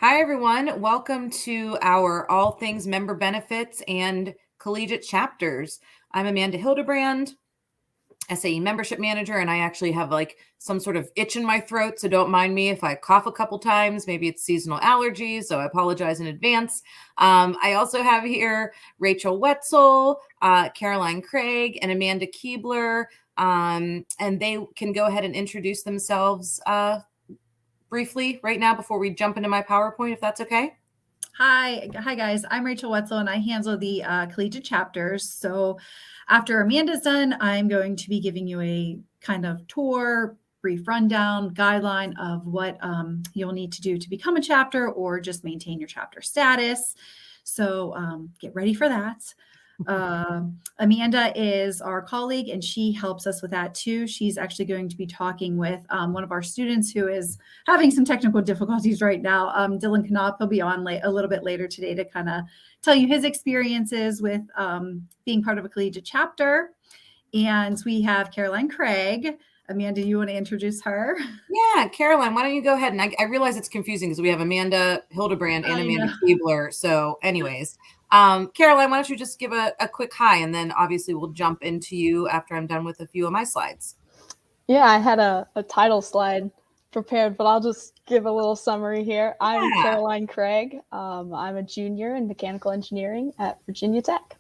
Hi, everyone. Welcome to our All Things Member Benefits and Collegiate Chapters. I'm Amanda Hildebrand, SAE Membership Manager, and I actually have some sort of itch in my throat, so don't mind me if I cough a couple times. Maybe it's seasonal allergies, so I apologize in advance. I also have here Rachel Wetzel, Caroline Craig, and Amanda Keebler, and they can go ahead and introduce themselves briefly right now before we jump into my PowerPoint, if that's okay. Hi guys. I'm Rachel Wetzel and I handle the collegiate chapters. So after Amanda's done, I'm going to be giving you a kind of tour, brief rundown, guideline of what you'll need to do to become a chapter or just maintain your chapter status. So get ready for that. Amanda is our colleague and she helps us with that too. She's actually going to be talking with one of our students who is having some technical difficulties right now. Dylan Knopf will be on a little bit later today to kind of tell you his experiences with being part of a collegiate chapter. And we have Caroline Craig. Amanda, you want to introduce her? Yeah, Caroline, why don't you go ahead? And I realize it's confusing because we have Amanda Hildebrand and Amanda Keebler. So anyways, Caroline, why don't you just give a quick hi, and then obviously we'll jump into you after I'm done with a few of my slides. Yeah, I had a title slide prepared, but I'll just give a little summary here. I'm Caroline Craig. I'm a junior in mechanical engineering at Virginia Tech.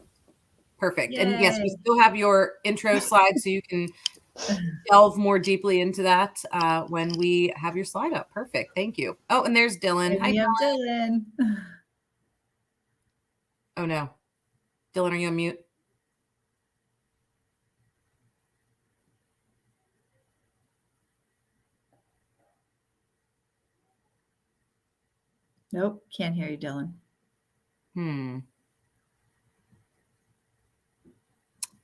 Perfect. Yay. And yes, we still have your intro slide, so you can delve more deeply into that when we have your slide up. Perfect. Thank you. Oh, and there's Dylan. Hi, Dylan. Oh, no. Dylan, are you on mute? Nope, can't hear you, Dylan.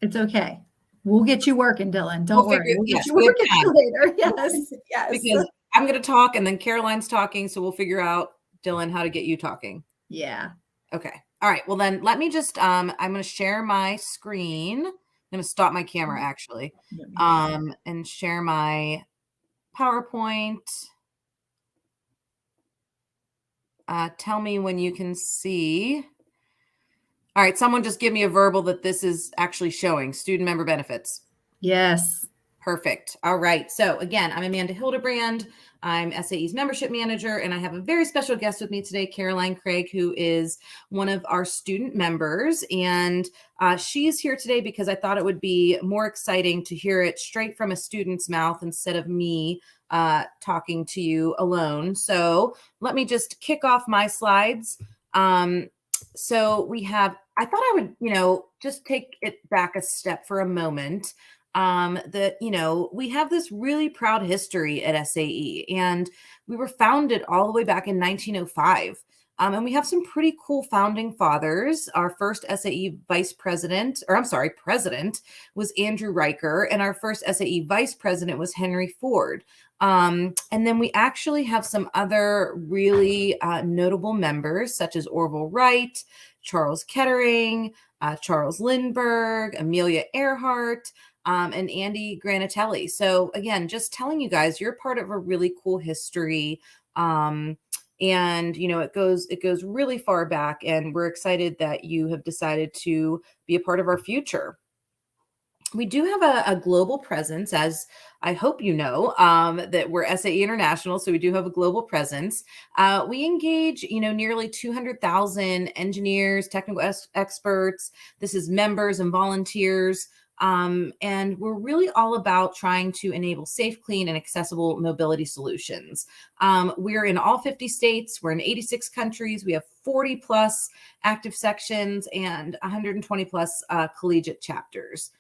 It's okay. We'll get you working, Dylan. Don't worry. We'll get you working later. Yes. Because I'm going to talk and then Caroline's talking, so we'll figure out, Dylan, how to get you talking. Yeah. Okay. All right. Well, then let me just, I'm going to share my screen. I'm going to stop my camera actually, and share my PowerPoint. Tell me when you can see. All right. Someone just give me a verbal that this is actually showing student member benefits. Yes. Perfect. All right. So again, I'm Amanda Hildebrand. I'm SAE's membership manager, and I have a very special guest with me today, Caroline Craig, who is one of our student members. And she is here today because I thought it would be more exciting to hear it straight from a student's mouth instead of me talking to you alone. So let me just kick off my slides. So we have, I thought I would, just take it back a step for a moment. That, we have this really proud history at SAE, and we were founded all the way back in 1905. And we have some pretty cool founding fathers. Our first SAE president was Andrew Riker, and our first SAE vice president was Henry Ford. And then we actually have some other really notable members, such as Orville Wright, Charles Kettering, Charles Lindbergh, Amelia Earhart, and Andy Granatelli. So again, just telling you guys, you're part of a really cool history. And it goes really far back, and we're excited that you have decided to be a part of our future. We do have a global presence, as I hope you know, that we're SAE International, so we do have a global presence. We engage, nearly 200,000 engineers, technical experts. This is members and volunteers. And we're really all about trying to enable safe, clean, and accessible mobility solutions. We're in all 50 states. We're in 86 countries. We have 40 plus active sections and 120 plus collegiate chapters.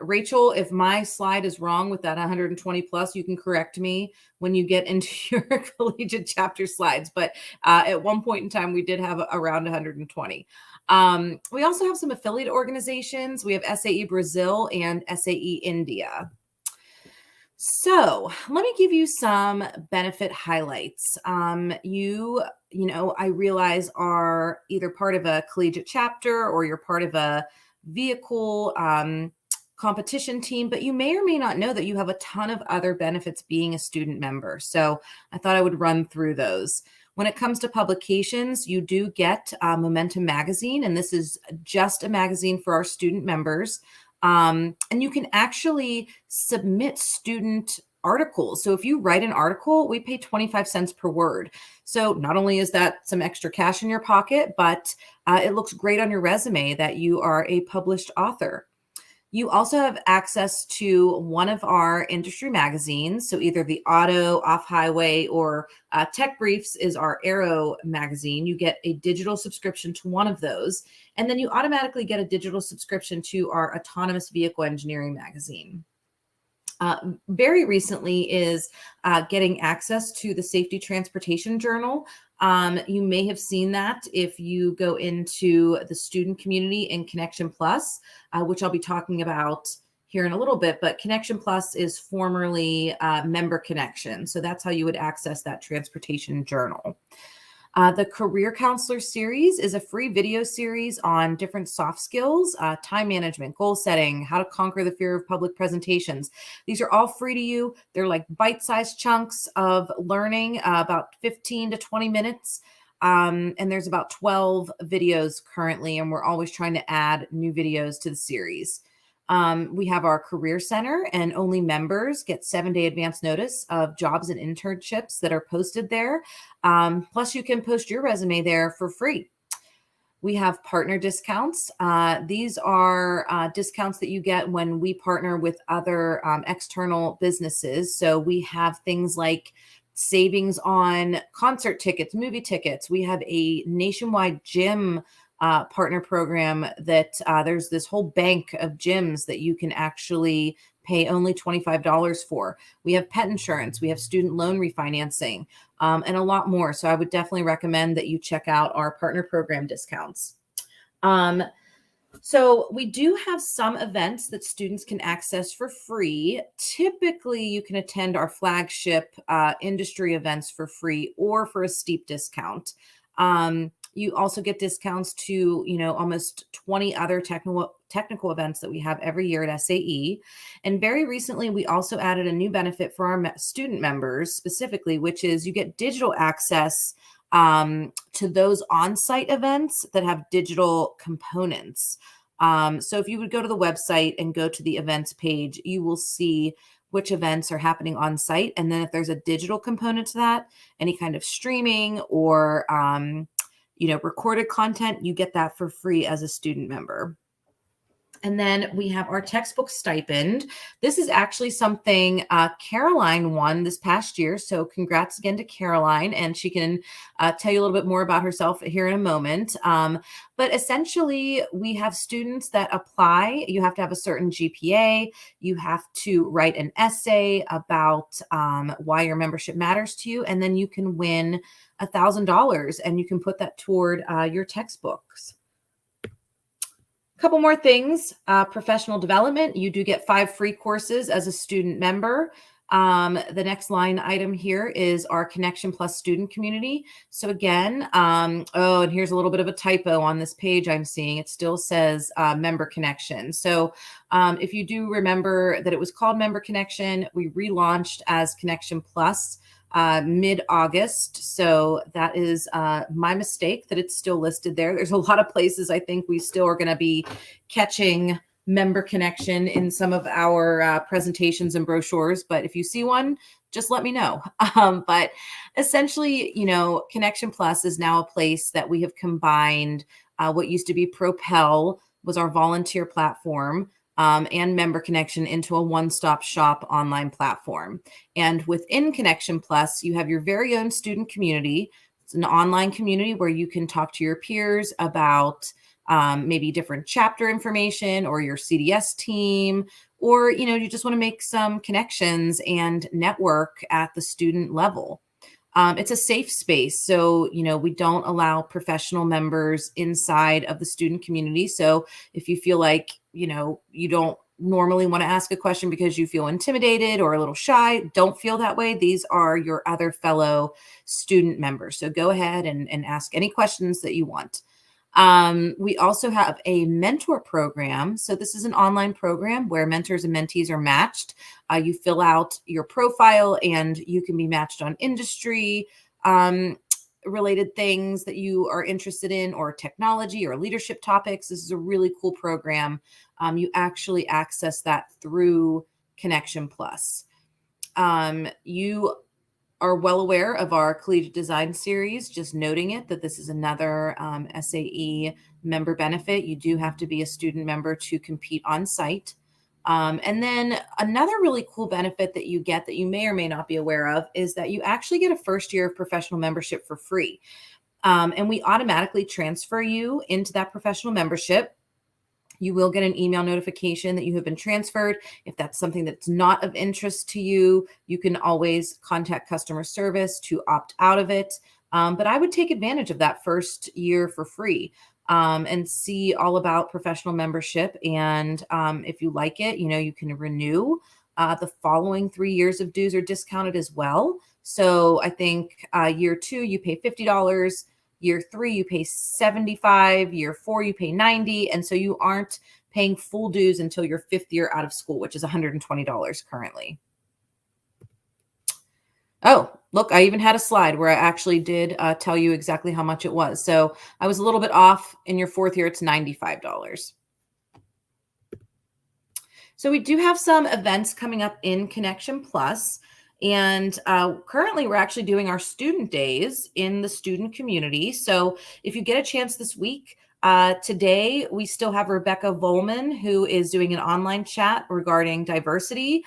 Rachel, if my slide is wrong with that 120 plus, you can correct me when you get into your collegiate chapter slides. But at one point in time, we did have around 120. We also have some affiliate organizations. We have SAE Brazil and SAE India. So let me give you some benefit highlights. I realize are either part of a collegiate chapter or you're part of a vehicle competition team, but you may or may not know that you have a ton of other benefits being a student member. So I thought I would run through those. When it comes to publications, you do get Momentum Magazine, and this is just a magazine for our student members. And you can actually submit student articles. So if you write an article, we pay 25 cents per word. So not only is that some extra cash in your pocket, but it looks great on your resume that you are a published author. You also have access to one of our industry magazines. So either the Auto, Off-Highway, or Tech Briefs is our Aero magazine. You get a digital subscription to one of those. And then you automatically get a digital subscription to our Autonomous Vehicle Engineering magazine. Very recently is getting access to the Safety Transportation Journal. You may have seen that if you go into the student community in Connection Plus, which I'll be talking about here in a little bit, but Connection Plus is formerly Member Connection. So that's how you would access that transportation journal. The Career Counselor series is a free video series on different soft skills, time management, goal setting, how to conquer the fear of public presentations. These are all free to you. They're like bite-sized chunks of learning, about 15 to 20 minutes. And there's about 12 videos currently, and we're always trying to add new videos to the series. We have our Career Center, and only members get 7-day advance notice of jobs and internships that are posted there. Plus, you can post your resume there for free. We have partner discounts. These are discounts that you get when we partner with other external businesses. So we have things like savings on concert tickets, movie tickets. We have a nationwide gym partner program that there's this whole bank of gyms that you can actually pay only $25 for. We have pet insurance, we have student loan refinancing, and a lot more. So I would definitely recommend that you check out our partner program discounts. So we do have some events that students can access for free. Typically, you can attend our flagship industry events for free or for a steep discount. You also get discounts to, almost 20 other technical events that we have every year at SAE. And very recently, we also added a new benefit for our student members specifically, which is you get digital access to those on-site events that have digital components. So if you would go to the website and go to the events page, you will see which events are happening on site. And then if there's a digital component to that, any kind of streaming or recorded content, you get that for free as a student member. And then we have our textbook stipend. This is actually something Caroline won this past year. So congrats again to Caroline. And she can tell you a little bit more about herself here in a moment. But essentially, we have students that apply. You have to have a certain GPA. You have to write an essay about why your membership matters to you. And then you can win $1,000 and you can put that toward your textbooks. Couple more things, professional development. You do get 5 free courses as a student member. The next line item here is our Connection Plus student community. So again, and here's a little bit of a typo on this page I'm seeing. It still says Member Connection. So if you do remember that it was called Member Connection, we relaunched as Connection Plus mid-August. So that is my mistake that it's still listed there. There's a lot of places I think we still are going to be catching Member Connection in some of our presentations and brochures. But if you see one, just let me know. But essentially, Connection Plus is now a place that we have combined what used to be Propel was our volunteer platform, and Member Connection into a one-stop shop online platform. And within Connection Plus, you have your very own student community. It's an online community where you can talk to your peers about maybe different chapter information or your CDS team, or, you just want to make some connections and network at the student level. It's a safe space. So, we don't allow professional members inside of the student community. So if you feel like, you don't normally want to ask a question because you feel intimidated or a little shy, don't feel that way. These are your other fellow student members. So go ahead and ask any questions that you want. We also have a mentor program. So this is an online program where mentors and mentees are matched. You fill out your profile and you can be matched on industry related things that you are interested in, or technology or leadership topics. This is a really cool program. You actually access that through Connection Plus. You are well aware of our Collegiate Design series, just noting it that this is another SAE member benefit. You do have to be a student member to compete on site. And then another really cool benefit that you get that you may or may not be aware of is that you actually get a first year of professional membership for free. And we automatically transfer you into that professional membership. You will get an email notification that you have been transferred. If that's something that's not of interest to you, you can always contact customer service to opt out of it. But I would take advantage of that first year for free and see all about professional membership. And if you like it, you can renew. The following 3 years of dues are discounted as well. So I think year 2, you pay $50. Year 3, you pay $75. Year 4, you pay $90. And so you aren't paying full dues until your 5th year out of school, which is $120 currently. Oh, look, I even had a slide where I actually did tell you exactly how much it was. So I was a little bit off. In your 4th year, it's $95. So we do have some events coming up in Connection Plus. And currently, we're actually doing our student days in the student community. So if you get a chance this week, today we still have Rebecca Volman, who is doing an online chat regarding diversity.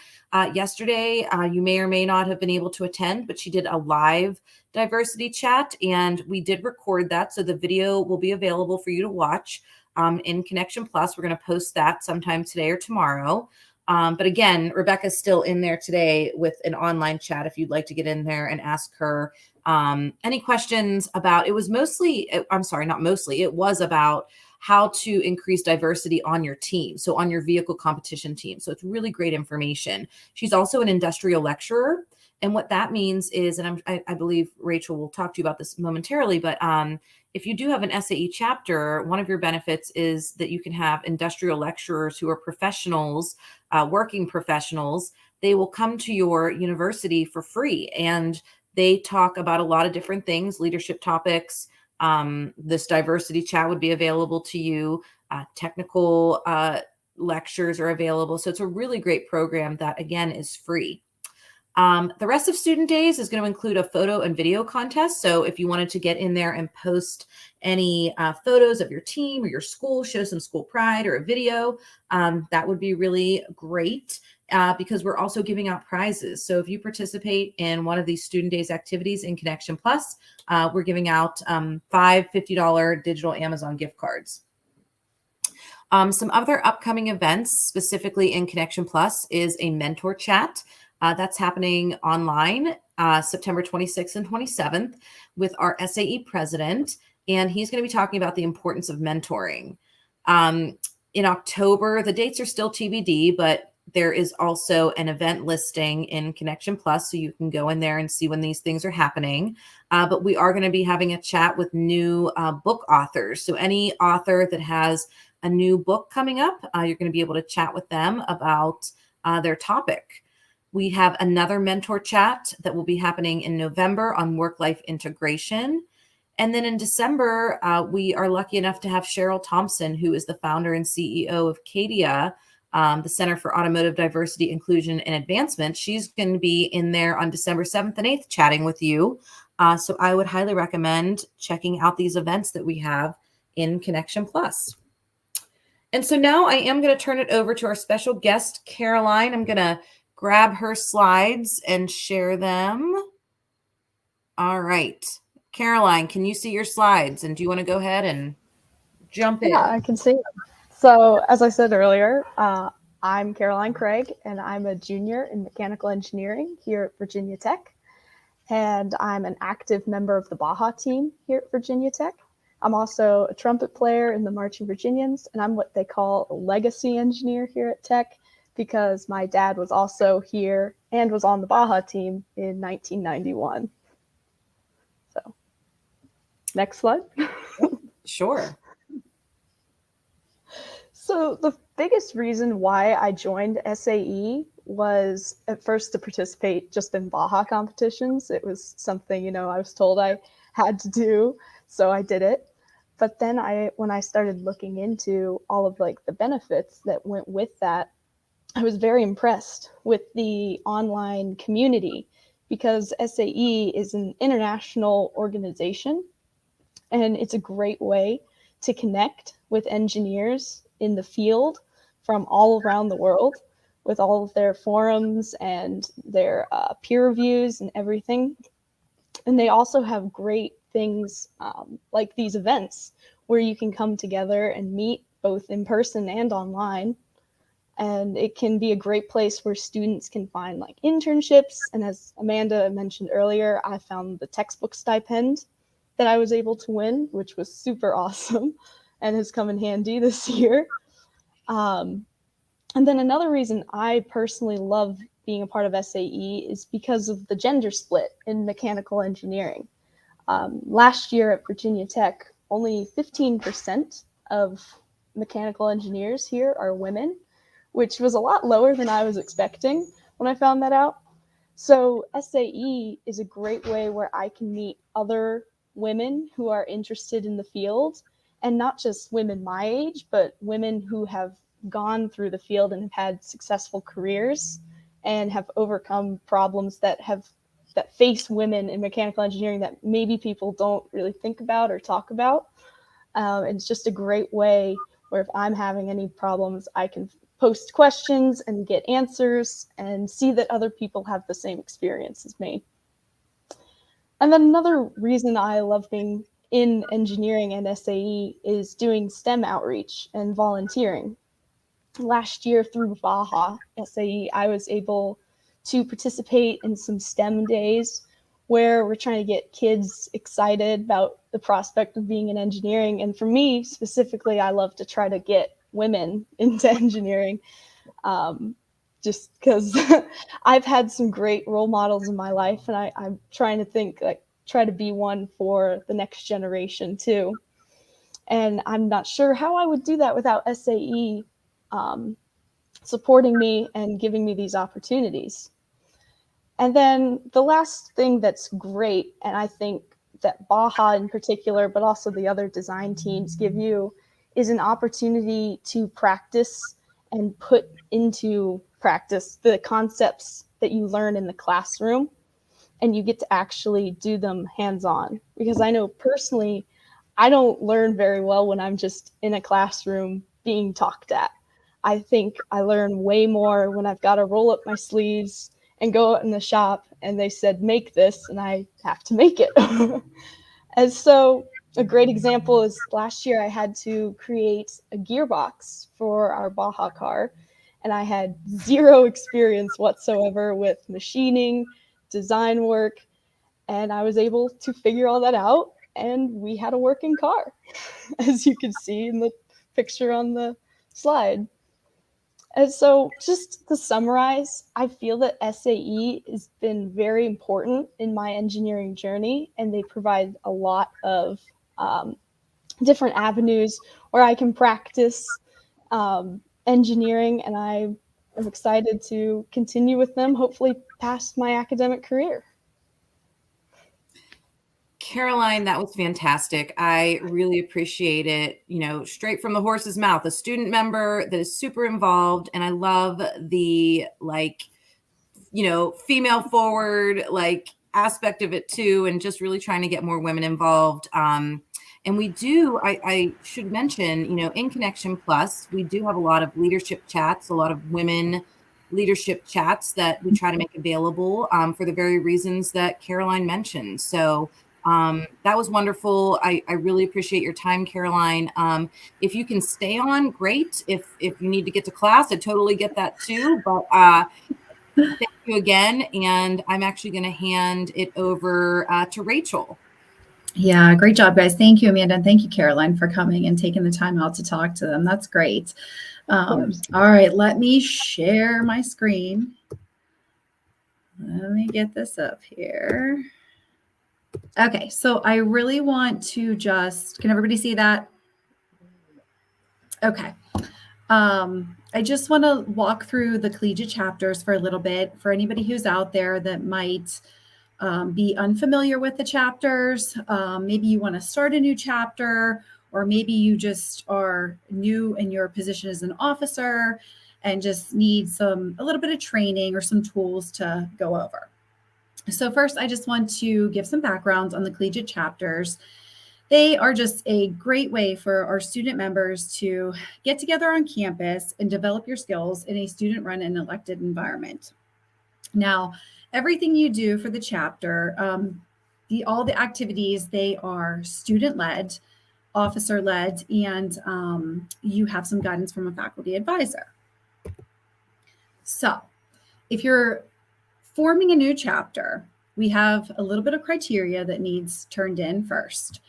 Yesterday, you may or may not have been able to attend, but she did a live diversity chat, and we did record that. So the video will be available for you to watch in Connection Plus. We're going to post that sometime today or tomorrow. But again, Rebecca's still in there today with an online chat if you'd like to get in there and ask her any questions about, it was about how to increase diversity on your team. So on your vehicle competition team. So it's really great information. She's also an industrial lecturer. And what that means is, and I believe Rachel will talk to you about this momentarily, but if you do have an SAE chapter, one of your benefits is that you can have industrial lecturers who are professionals, working professionals. They will come to your university for free, and they talk about a lot of different things, leadership topics. This diversity chat would be available to you. Technical lectures are available. So it's a really great program that, again, is free. The rest of student days is going to include a photo and video contest. So if you wanted to get in there and post any photos of your team or your school, show some school pride or a video, that would be really great because we're also giving out prizes. So if you participate in one of these student days activities in Connection Plus, we're giving out 5 $50 digital Amazon gift cards. Some other upcoming events specifically in Connection Plus is a mentor chat. That's happening online September 26th and 27th with our SAE president. And he's going to be talking about the importance of mentoring. In October, the dates are still TBD, but there is also an event listing in Connection Plus, so you can go in there and see when these things are happening. But we are going to be having a chat with new book authors. So any author that has a new book coming up, you're going to be able to chat with them about their topic. We have another mentor chat that will be happening in November on work-life integration. And then in December, we are lucky enough to have Cheryl Thompson, who is the founder and CEO of CADIA, the Center for Automotive Diversity, Inclusion, and Advancement. She's going to be in there on December 7th and 8th chatting with you. So I would highly recommend checking out these events that we have in Connection Plus. And so now I am going to turn it over to our special guest, Caroline. I'm going to grab her slides and share them. All right. Caroline, can you see your slides? And do you want to go ahead and jump in? Yeah, I can see them. So as I said earlier, I'm Caroline Craig, and I'm a junior in mechanical engineering here at Virginia Tech. And I'm an active member of the Baja team here at Virginia Tech. I'm also a trumpet player in the Marching Virginians, and I'm what they call a legacy engineer here at Tech, because my dad was also here and was on the Baja team in 1991. So, next slide. Sure. So the biggest reason why I joined SAE was at first to participate just in Baja competitions. It was something, I was told I had to do, so I did it. But then when I started looking into all of like the benefits that went with that, I was very impressed with the online community because SAE is an international organization and it's a great way to connect with engineers in the field from all around the world with all of their forums and their peer reviews and everything. And they also have great things like these events where you can come together and meet both in person and online. And it can be a great place where students can find like internships. And as Amanda mentioned earlier, I found the textbook stipend that I was able to win, which was super awesome and has come in handy this year. And then another reason I personally love being a part of SAE is because of the gender split in mechanical engineering. Last year at Virginia Tech, only 15% of mechanical engineers here are women, which was a lot lower than I was expecting when I found that out. So SAE is a great way where I can meet other women who are interested in the field, and not just women my age, but women who have gone through the field and have had successful careers and have overcome problems that face women in mechanical engineering that maybe people don't really think about or talk about. It's just a great way where if I'm having any problems, I can post questions and get answers and see that other people have the same experience as me. And then another reason I love being in engineering and SAE is doing STEM outreach and volunteering. Last year through Baja SAE, I was able to participate in some STEM days where we're trying to get kids excited about the prospect of being in engineering. And for me specifically, I love to try to get women into engineering, just because I've had some great role models in my life, and I'm trying to think, like, try to be one for the next generation too. And I'm not sure how I would do that without SAE supporting me and giving me these opportunities. And then the last thing that's great, and I think that Baja in particular, but also the other design teams give you, is an opportunity to practice and put into practice the concepts that you learn in the classroom, and you get to actually do them hands-on. Because I know personally, I don't learn very well when I'm just in a classroom being talked at. I think I learn way more when I've got to roll up my sleeves and go out in the shop and they said, make this, and I have to make it. And so a great example is last year I had to create a gearbox for our Baja car, and I had zero experience whatsoever with machining, design work, and I was able to figure all that out, and we had a working car, as you can see in the picture on the slide. And so just to summarize, I feel that SAE has been very important in my engineering journey, and they provide a lot of different avenues where I can practice engineering, and I am excited to continue with them, hopefully past my academic career. Caroline, that was fantastic. I really appreciate it. Straight from the horse's mouth, a student member that is super involved. And I love the female forward, aspect of it too. And just really trying to get more women involved. And we do, I should mention, in Connection Plus, we do have a lot of leadership chats, a lot of women leadership chats that we try to make available for the very reasons that Caroline mentioned. So that was wonderful. I really appreciate your time, Caroline. If you can stay on, great. If you need to get to class, I totally get that too. But thank you again. And I'm actually going to hand it over to Rachel. Yeah, great job, guys. Thank you, Amanda. And thank you, Caroline, for coming and taking the time out to talk to them. That's great. All right, let me share my screen. Let me get this up here. Okay, so I really want to can everybody see that? Okay. I just want to walk through the collegiate chapters for a little bit for anybody who's out there that might be unfamiliar with the chapters. Maybe you want to start a new chapter, or maybe you just are new in your position as an officer and just need a little bit of training or some tools to go over. So first, I just want to give some background on the collegiate chapters. They are just a great way for our student members to get together on campus and develop your skills in a student-run and elected environment. Now, everything you do for the chapter, all the activities, they are student-led, officer-led, and you have some guidance from a faculty advisor. So if you're forming a new chapter, we have a little bit of criteria that needs turned in first.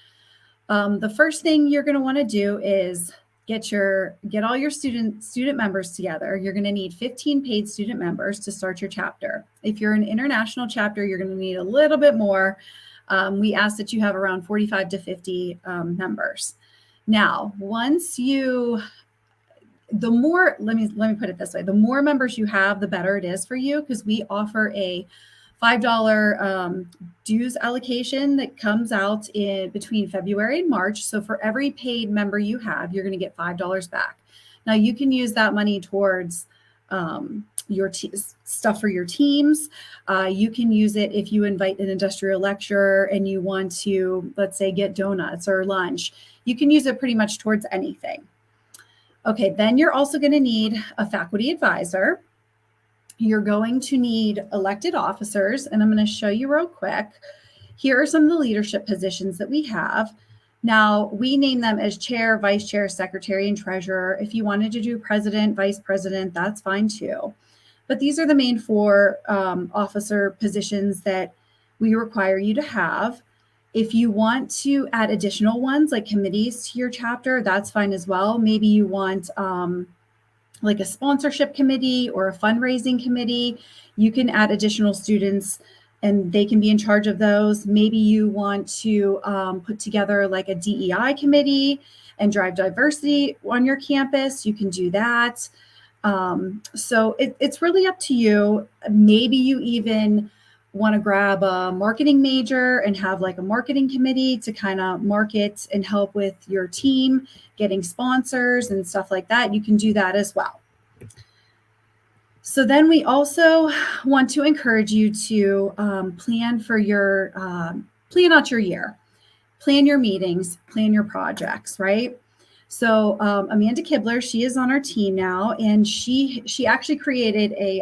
The first thing you're going to want to do is get all your student members together. You're going to need 15 paid student members to start your chapter. If you're an international chapter, you're going to need a little bit more. We ask that you have around 45 to 50 members. Now, the more, let me put it this way, the more members you have, the better it is for you, because we offer a $5 dues allocation that comes out in between February and March. So for every paid member you have, you're going to get $5 back. Now you can use that money towards your stuff for your teams. You can use it if you invite an industrial lecturer and you want to, let's say, get donuts or lunch. You can use it pretty much towards anything. Okay, then you're also going to need a faculty advisor. You're going to need elected officers, and I'm going to show you real quick. Here are some of the leadership positions that we have. Now, we name them as chair, vice chair, secretary, and treasurer. If you wanted to do president, vice president, that's fine too. But these are the main four officer positions that we require you to have. If you want to add additional ones like committees to your chapter, that's fine as well. Maybe you want like a sponsorship committee or a fundraising committee. You can add additional students and they can be in charge of those. Maybe you want to put together like a DEI committee and drive diversity on your campus. You can do that. So it's really up to you. Maybe you even want to grab a marketing major and have like a marketing committee to kind of market and help with your team, getting sponsors and stuff like that. You can do that as well. So then we also want to encourage you to plan out your year, plan your meetings, plan your projects, right? So Amanda Kibler, she is on our team now, and she actually created a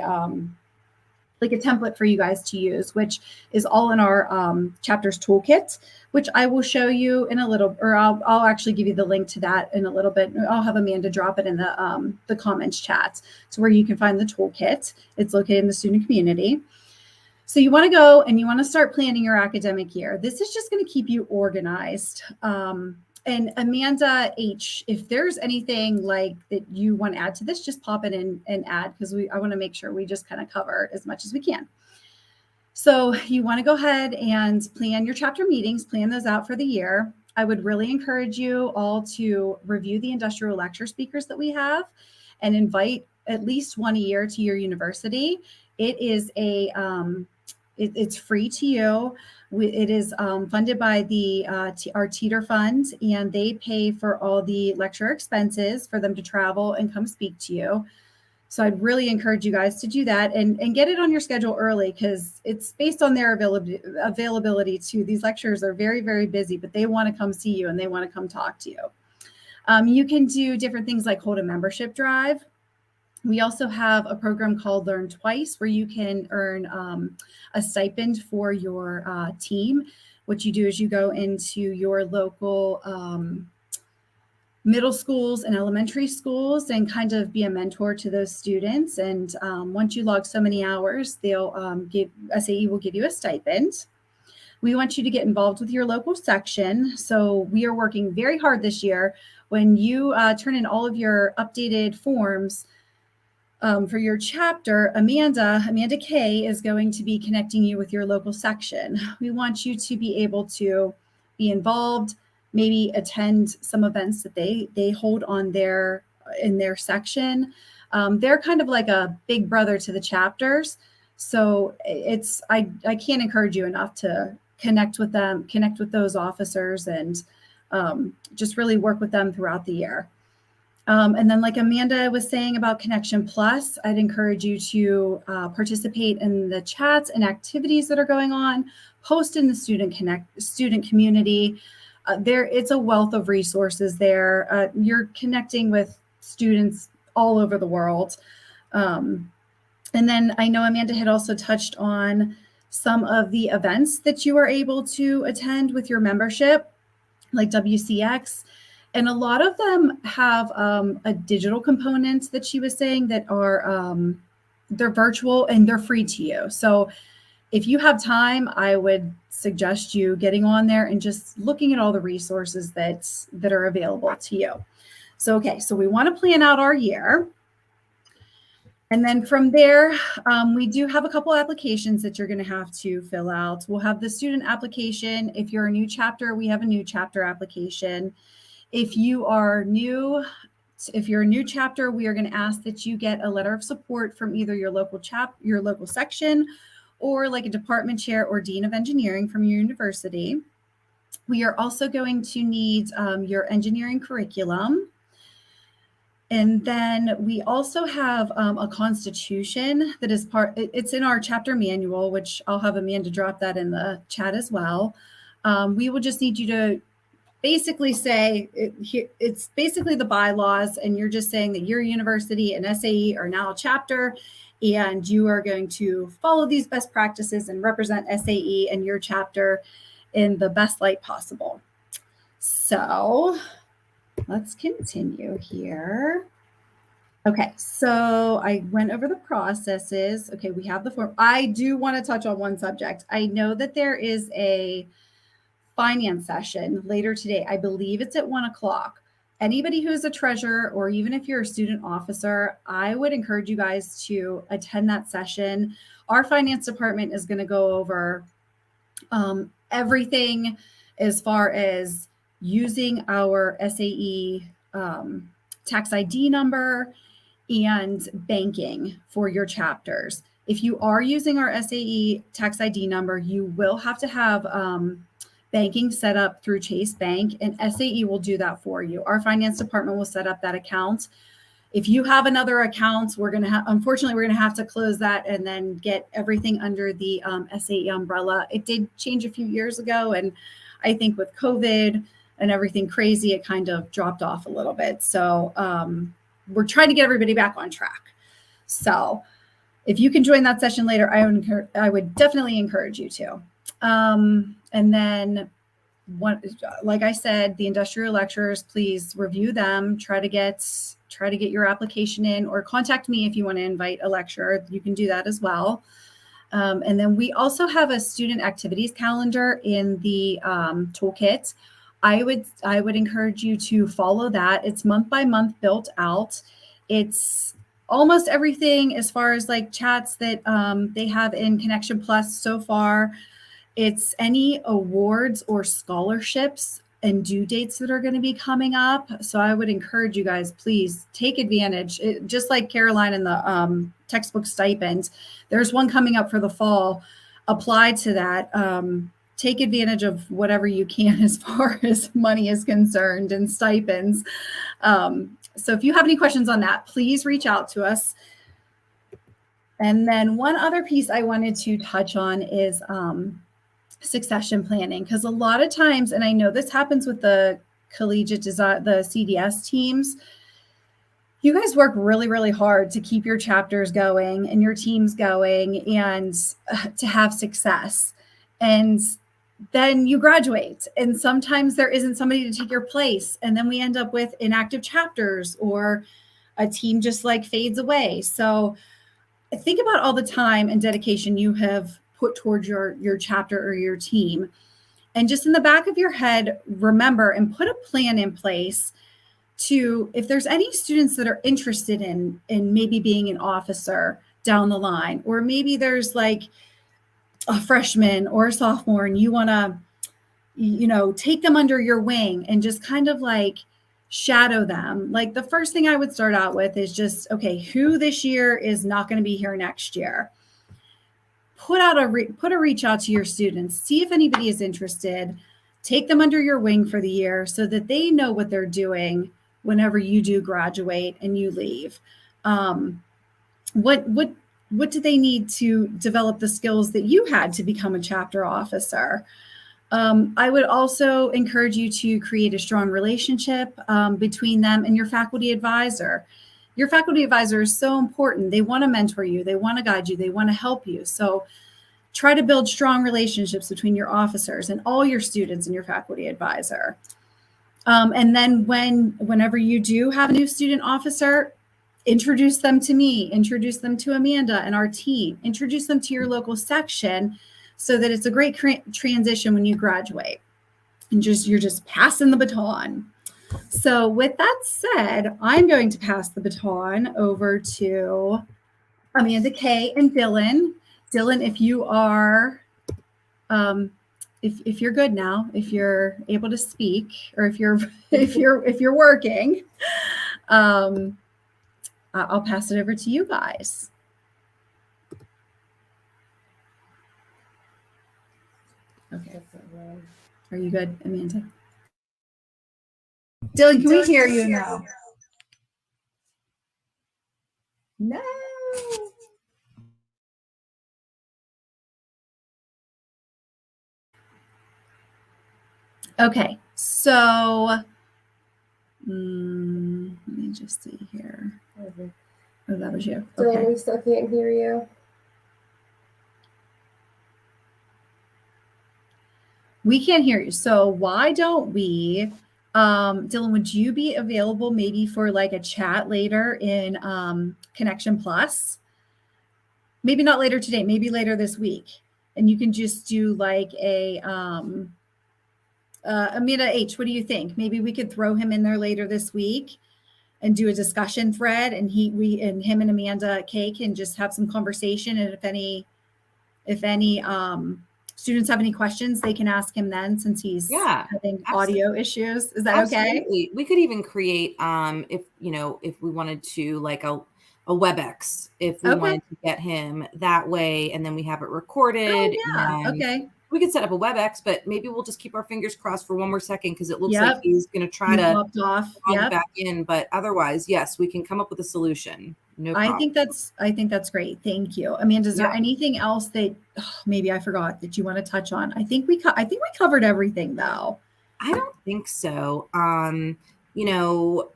template for you guys to use, which is all in our chapters toolkit, which I will show you in a little, or I'll actually give you the link to that in a little bit. I'll have Amanda drop it in the comments chat. So where you can find the toolkit. It's located in the student community. So you want to go and you want to start planning your academic year. This is just going to keep you organized. And Amanda H., if there's anything like that you want to add to this, just pop it in and add, because I want to make sure we just kind of cover as much as we can. So you want to go ahead and plan your chapter meetings, plan those out for the year. I would really encourage you all to review the industrial lecture speakers that we have and invite at least one a year to your university. It is it's free to you. It is funded by our Teeter Fund, and they pay for all the lecture expenses for them to travel and come speak to you. So I'd really encourage you guys to do that and get it on your schedule early, because it's based on their availability too. These lecturers are very, very busy, but they want to come see you and they want to come talk to you. You can do different things like hold a membership drive. We also have a program called Learn Twice, where you can earn a stipend for your team. What you do is you go into your local middle schools and elementary schools and kind of be a mentor to those students. And once you log so many hours, SAE will give you a stipend. We want you to get involved with your local section. So we are working very hard this year. When you turn in all of your updated forms, for your chapter, Amanda K is going to be connecting you with your local section. We want you to be able to be involved, maybe attend some events that they hold on their in their section. They're kind of like a big brother to the chapters. So I can't encourage you enough to connect with them, connect with those officers, and just really work with them throughout the year. And then like Amanda was saying about Connection Plus, I'd encourage you to participate in the chats and activities that are going on, post in the student community. It's a wealth of resources there. You're connecting with students all over the world. And then I know Amanda had also touched on some of the events that you are able to attend with your membership, like WCX. And a lot of them have a digital component that she was saying that are, they're virtual and they're free to you. So if you have time, I would suggest you getting on there and just looking at all the resources that are available to you. So, okay, so we want to plan out our year. And then from there, we do have a couple applications that you're going to have to fill out. We'll have the student application. If you're a new chapter, we have a new chapter application. If you're a new chapter, we are going to ask that you get a letter of support from either your local section, or like a department chair or dean of engineering from your university. We are also going to need your engineering curriculum. And then we also have a constitution that is it's in our chapter manual, which I'll have Amanda drop that in the chat as well. We will just need you to basically say, it's basically the bylaws, and you're just saying that your university and SAE are now a chapter, and you are going to follow these best practices and represent SAE and your chapter in the best light possible. So let's continue here. Okay, so I went over the processes. Okay, we have the form. I do want to touch on one subject. I know that there is a finance session later today. I believe it's at 1 o'clock. Anybody who is a treasurer, or even if you're a student officer, I would encourage you guys to attend that session. Our finance department is going to go over everything as far as using our SAE tax ID number and banking for your chapters. If you are using our SAE tax ID number, you will have to have banking set up through Chase Bank, and SAE will do that for you. Our finance department will set up that account. If you have another account, unfortunately, we're going to have to close that and then get everything under the SAE umbrella. It did change a few years ago, and I think with COVID and everything crazy, it kind of dropped off a little bit. So we're trying to get everybody back on track. So if you can join that session later, I would definitely encourage you to. And then, like I said, the industrial lecturers, please review them. Try to get your application in, or contact me if you want to invite a lecturer. You can do that as well. And then we also have a student activities calendar in the toolkit. I would encourage you to follow that. It's month by month built out. It's almost everything as far as like chats that they have in Connection Plus so far. It's any awards or scholarships and due dates that are going to be coming up. So I would encourage you guys, please take advantage. Just like Caroline and the textbook stipend, there's one coming up for the fall. Apply to that. Take advantage of whatever you can as far as money is concerned and stipends. So if you have any questions on that, please reach out to us. And then one other piece I wanted to touch on is succession planning, because a lot of times, and I know this happens with the collegiate design, the CDS teams, you guys work really, really hard to keep your chapters going and your teams going and to have success. And then you graduate, and sometimes there isn't somebody to take your place. And then we end up with inactive chapters, or a team just like fades away. So think about all the time and dedication you have put towards your chapter or your team. And just in the back of your head, remember and put a plan in place to, if there's any students that are interested in maybe being an officer down the line, or maybe there's like a freshman or a sophomore and you want to, take them under your wing and just kind of like shadow them. Like the first thing I would start out with is just, okay, who this year is not going to be here next year? Put a reach out to your students, see if anybody is interested, take them under your wing for the year so that they know what they're doing whenever you do graduate and you leave. What do they need to develop the skills that you had to become a chapter officer? I would also encourage you to create a strong relationship between them and your faculty advisor. Your faculty advisor is so important. They want to mentor you. They want to guide you. They want to help you. So try to build strong relationships between your officers and all your students and your faculty advisor. And then whenever you do have a new student officer, introduce them to me, introduce them to Amanda and our team, introduce them to your local section so that it's a great transition when you graduate. And you're just passing the baton. So with that said, I'm going to pass the baton over to Amanda Kay and Dylan. Dylan, if you are, if you're good now, if you're able to speak, or if you're working, I'll pass it over to you guys. Okay. Are you good, Amanda? Dylan, can we hear you now? No. Okay, so let me just see here. Oh, that was you. Okay. Dylan, we still can't hear you. We can't hear you. So why don't we, Dylan, would you be available maybe for like a chat later in Connection Plus? Maybe not later today, maybe later this week. And you can just do like a, Amanda H, what do you think? Maybe we could throw him in there later this week and do a discussion thread, and him and Amanda K can just have some conversation. And if any students have any questions, they can ask him then, since he's having audio issues. Is that okay? We could even create, if we wanted to, like a WebEx, if we wanted to get him that way, and then we have it recorded. Oh, yeah. Okay. We could set up a WebEx, but maybe we'll just keep our fingers crossed for one more second, because it looks like he's going to try to log back in. But otherwise, yes, we can come up with a solution. No problem. I think that's great. Thank you, Amanda. Is there anything else that maybe I forgot that you want to touch on? I think we covered everything, though. I don't think so.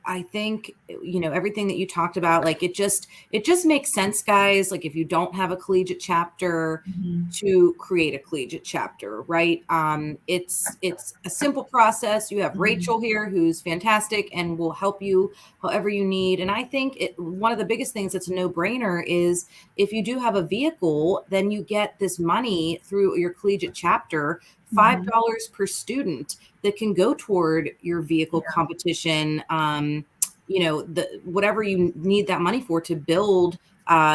I think, everything that you talked about, like it just makes sense, guys. Like if you don't have a collegiate chapter, to create a collegiate chapter, right? It's a simple process. You have Rachel here, who's fantastic and will help you however you need. And I think one of the biggest things that's a no-brainer is if you do have a vehicle, then you get this money through your collegiate chapter, $5 per student, that can go toward your vehicle competition, whatever you need that money for to build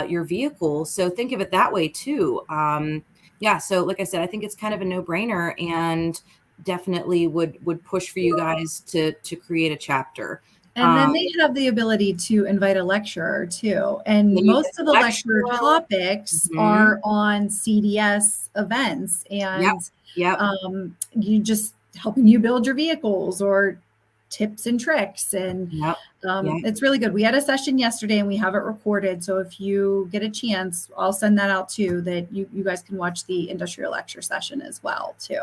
your vehicle. So think of it that way too. So like I said, I think it's kind of a no-brainer, and definitely would push for you guys to create a chapter. And then they have the ability to invite a lecturer too. And most of the lecture topics are on CDS events, and you just helping you build your vehicles or tips and tricks. And it's really good. We had a session yesterday and we have it recorded. So if you get a chance, I'll send that out too, that you guys can watch the industrial lecture session as well too.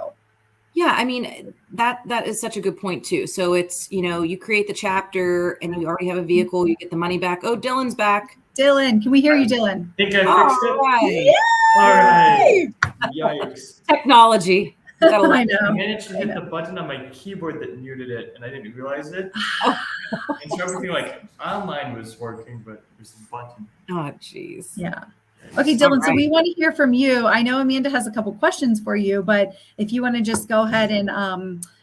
Yeah, I mean, that is such a good point too. So it's, you create the chapter and you already have a vehicle, you get the money back. Oh, Dylan's back. Dylan, can we hear you, Dylan? Think I fixed it? Right. All right. Yikes. Technology. I know. I managed to hit the button on my keyboard that muted it, and I didn't realize it. And so everything online was working, but it was the button. Oh, jeez. Yeah. Okay, Dylan, so we want to hear from you. I know Amanda has a couple questions for you, but if you want to just go ahead and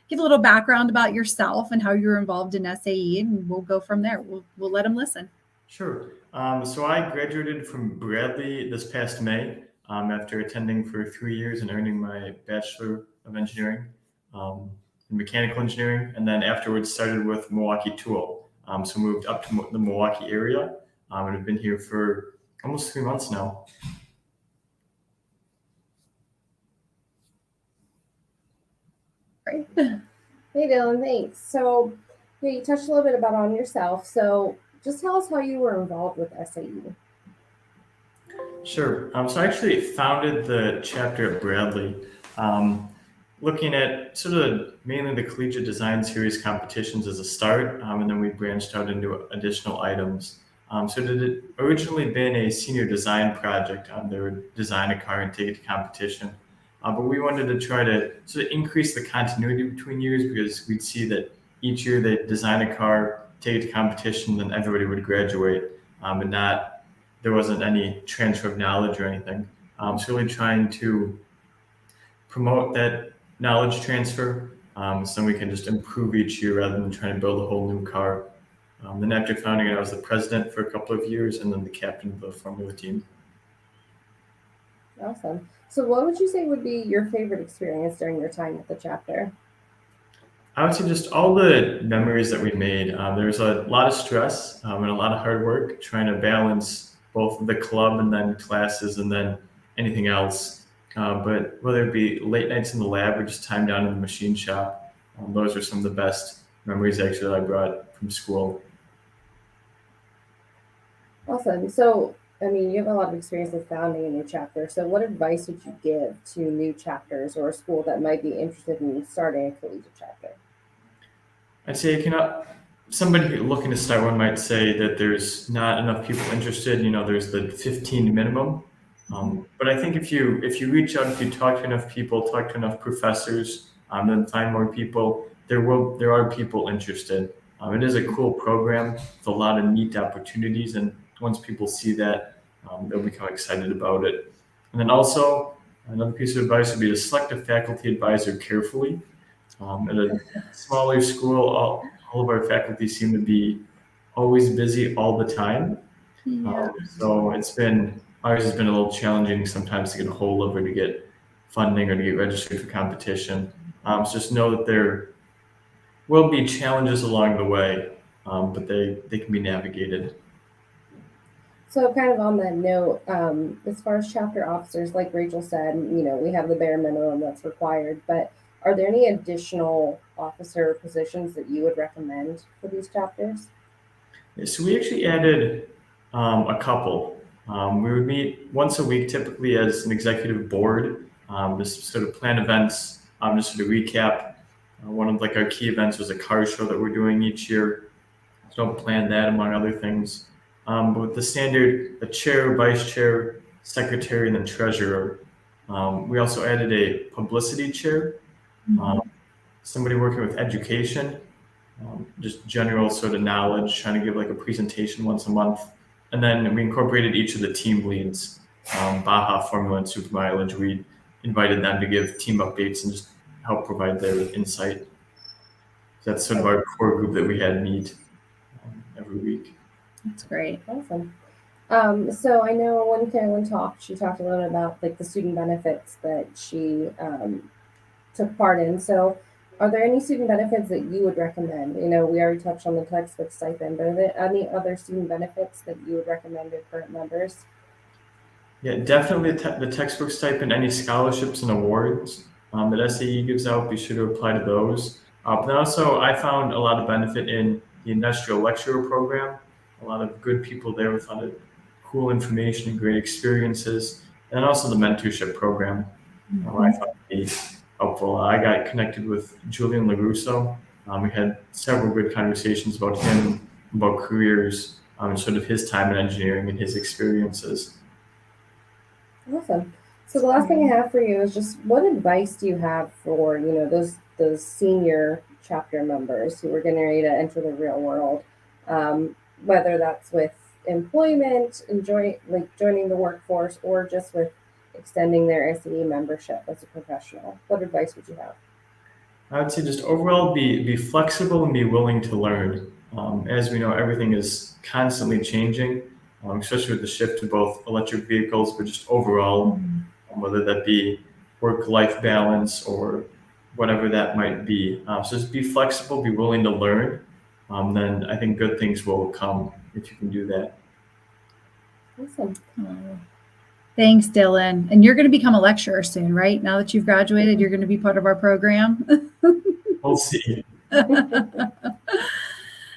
give a little background about yourself and how you're involved in SAE, and we'll go from there. We'll let them listen. Sure. So I graduated from Bradley this past May after attending for 3 years and earning my Bachelor of Engineering. in mechanical engineering, and then afterwards started with Milwaukee Tool. So moved up to the Milwaukee area, and have been here for almost 3 months now. Great. Hey Dylan, thanks. So you touched a little bit about on yourself. So just tell us how you were involved with SAE. Sure. So I actually founded the chapter at Bradley, looking at sort of mainly the Collegiate Design Series competitions as a start, and then we branched out into additional items. So it had originally been a senior design project. They would design a car and take it to competition. But we wanted to try to sort of increase the continuity between years, because we'd see that each year they'd design a car, take it to competition, then everybody would graduate, and there wasn't any transfer of knowledge or anything. So really trying to promote that knowledge transfer, so we can just improve each year rather than trying to build a whole new car. Then after founding it, I was the president for a couple of years and then the captain of the Formula team. Awesome. So what would you say would be your favorite experience during your time at the chapter? I would say just all the memories that we made. There was a lot of stress and a lot of hard work trying to balance both the club and then classes and then anything else. But whether it be late nights in the lab or just time down in the machine shop, those are some of the best memories actually that I brought from school. Awesome. So, I mean, you have a lot of experience with founding a new chapter. So what advice would you give to new chapters or a school that might be interested in starting a collegiate chapter? I'd say somebody looking to start one might say that there's not enough people interested. There's the 15 minimum. But I think if you reach out, if you talk to enough people, talk to enough professors, then find more people, there are people interested. It is a cool program with a lot of neat opportunities, and once people see that, they'll become excited about it. And then also, another piece of advice would be to select a faculty advisor carefully. At a smaller school, all of our faculty seem to be always busy all the time. Yeah. So ours has been a little challenging sometimes to get a hold of or to get funding or to get registered for competition. So just know that there will be challenges along the way, but they can be navigated. So kind of on that note, as far as chapter officers, like Rachel said, we have the bare minimum that's required, but are there any additional officer positions that you would recommend for these chapters? Yeah, so we actually added a couple. We would meet once a week, typically as an executive board, just sort of plan events, just sort of recap. One of our key events was a car show that we're doing each year. So plan that among other things. But with the standard, the chair, vice chair, secretary, and then treasurer. We also added a publicity chair, somebody working with education, just general sort of knowledge, trying to give a presentation once a month. And then we incorporated each of the team leads, Baja, Formula, and Super Mileage. We invited them to give team updates and just help provide their insight. That's sort of our core group that we had meet every week. That's great. Awesome. So I know when Carolyn talked, she talked a little about the student benefits that she took part in. So are there any student benefits that you would recommend? We already touched on the textbook stipend, but are there any other student benefits that you would recommend to current members? Yeah, definitely the textbook stipend, any scholarships and awards that SAE gives out, be sure to apply to those. But then also I found a lot of benefit in the industrial lecturer program. A lot of good people there with a lot of cool information and great experiences. And also the mentorship program, I found to be helpful. I got connected with Julian LaRusso. We had several good conversations about him, about careers, and sort of his time in engineering and his experiences. Awesome. So the last thing I have for you is just what advice do you have for, those senior chapter members who are getting ready to enter the real world, whether that's with employment, joining the workforce, or just with extending their SAE membership as a professional? What advice would you have? I would say just overall be flexible and be willing to learn. As we know, everything is constantly changing, especially with the shift to both electric vehicles, but just overall, whether that be work-life balance or whatever that might be. So just be flexible, be willing to learn. Then I think good things will come if you can do that. Awesome. Oh, thanks, Dylan. And you're going to become a lecturer soon, right? Now that you've graduated, you're going to be part of our program. We'll see.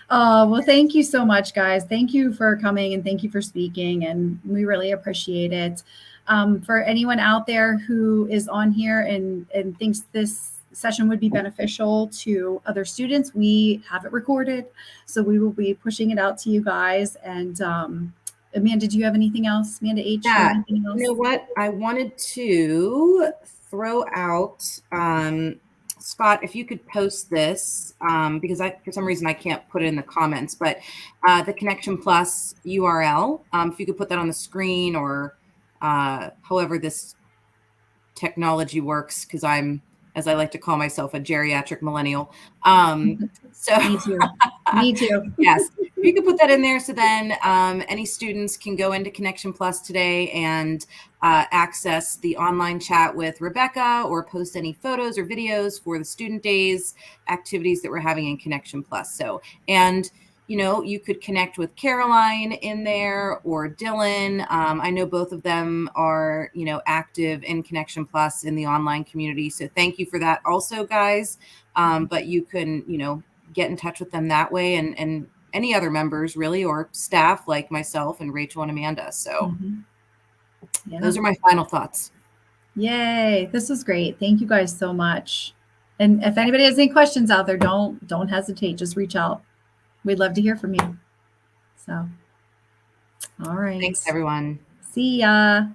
Well, thank you so much, guys. Thank you for coming and thank you for speaking. And we really appreciate it. For anyone out there who is on here and thinks this session would be beneficial to other students, we have it recorded. So we will be pushing it out to you guys. And Amanda, do you have anything else? Amanda H, do you have anything else? You know what? I wanted to throw out, Scott, if you could post this, because for some reason I can't put it in the comments, but the Connection Plus URL, if you could put that on the screen or however this technology works, because I'm, as I like to call myself, a geriatric millennial. So Me too. Me too. Yes, you could put that in there. So then any students can go into Connection Plus today and access the online chat with Rebecca or post any photos or videos for the student days activities that we're having in Connection Plus. So, and you know, you could connect with Caroline in there or Dylan. I know both of them are, you know, active in Connection Plus in the online community. So thank you for that also, guys. But you can, you know, get in touch with them that way and any other members really, or staff like myself and Rachel and Amanda. So Yeah. those are my final thoughts. Yay. This was great. Thank you guys so much. And if anybody has any questions out there, don't hesitate. Just reach out. We'd love to hear from you. So, all right. Thanks, everyone. See ya.